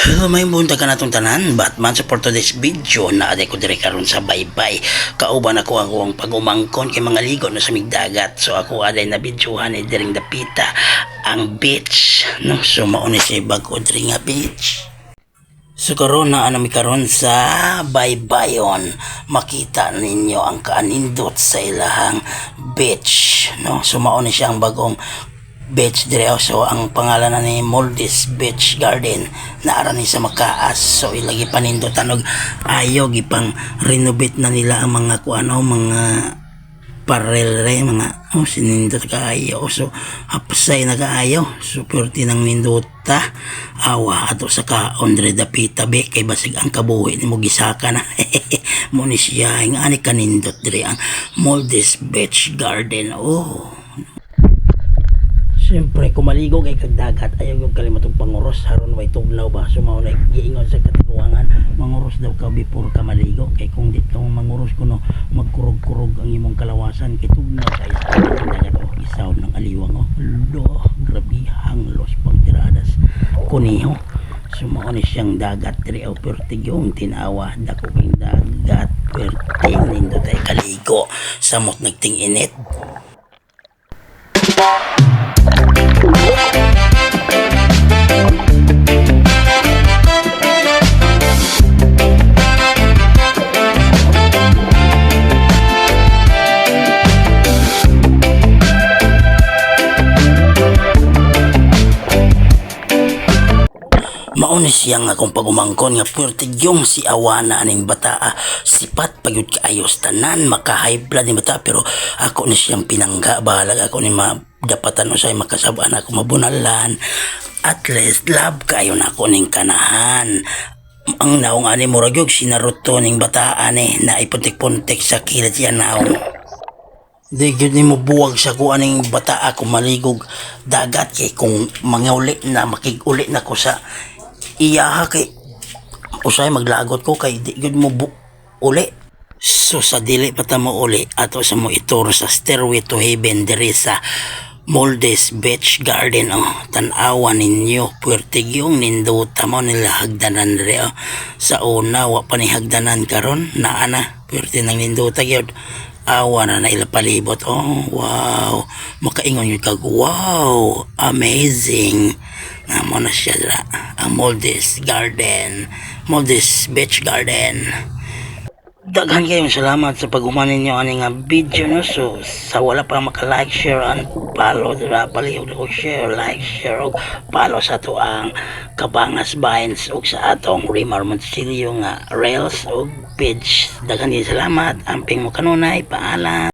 Hello, may bunta ka na itong tanan. Batman, so for today's video, naaday ko dire karon sa baybay. Kauban ako ang pagumangkon kay mga ligo na sa migdagat. So ako aday na videohan ay diring dapita ang beach. No? So mauni siya bago dire nga beach. So karon na mi karon sa baybayon. Makita ninyo ang kaanindot sa ilahang beach. No? So mauni siya ang bagong beach dire. So ang pangalan na ni Maldives Beach Garden naara ni sa Makaas. So ilagi panindutan og ayo gipang renovate na nila ang mga kuano mga parel re mga sinindot kaayo. So hapsay na kaayo super tinang ninduta awa ato sa kaon dire dapita be kay basig ang kabuhi nimo gisaka na mo ni siya nga ani kanindot dire ang Maldives Beach Garden. Siyempre, kung maligo kay kagdagat, ayaw yung kalimatong panguros, haron way tugnaw ba? So, maunay, giingon sa katiguangan, manguros daw ka before ka maligo. Kay kung di ka manguros kuno, magkurog-kurog ang imong kalawasan, kay tugnaw kayo sa kagdagat, isaw ng aliwang, grabe, hanglos pang tiradas, kuniho. So, maunay siyang dagat, pero pertigyong tinawa, dakuking dagat, perting, nindo tayo kaligo, samot nagting init. Mauni siya nga kung pagumangkon nga puwerte yung si awana aning bataa sipat pagyud kaayos tanan maka high blood ni bata pero ako ni siyang pinangga bahalag ako ni madapatan usay makasabaan ako mabunalan at least love kayo na ako ning kanahan. Ang naong ani murag yung sinaruto ning bataan na ipuntik-puntik sa kilid siya naong di gyud nimo buwag sa ko aning bataa kung maligog dagat kay kung mangauli na makig-uli na ko sa iyaha kay usay maglagot ko kay di gyud mo uli. So sa dili pa ta mo uli ato sa mo ituro sa Stairway to Heaven diri sa Maldives Beach Garden. Tan-awan ninyo puwerte gyung ninduta mo nila hagdanan diri sa una wa pa ni hagdanan karon naa na puwerte nang ninduta gyud awa na nailapalibot. Wow, makaingon yun kag wow, amazing na mo na siya dra ang Maldives Garden, Maldives Beach Garden. Daghan kayong salamat sa pag-uman ninyo aning video no. So sa wala pa maka-like, share and follow dira palihog ko share, like, share og follow sa ato ang Cabangas Vines ug sa atong Rimar Monsillo nga Reels og page. Daghan kayong salamat, amping mo kanunay, paalam.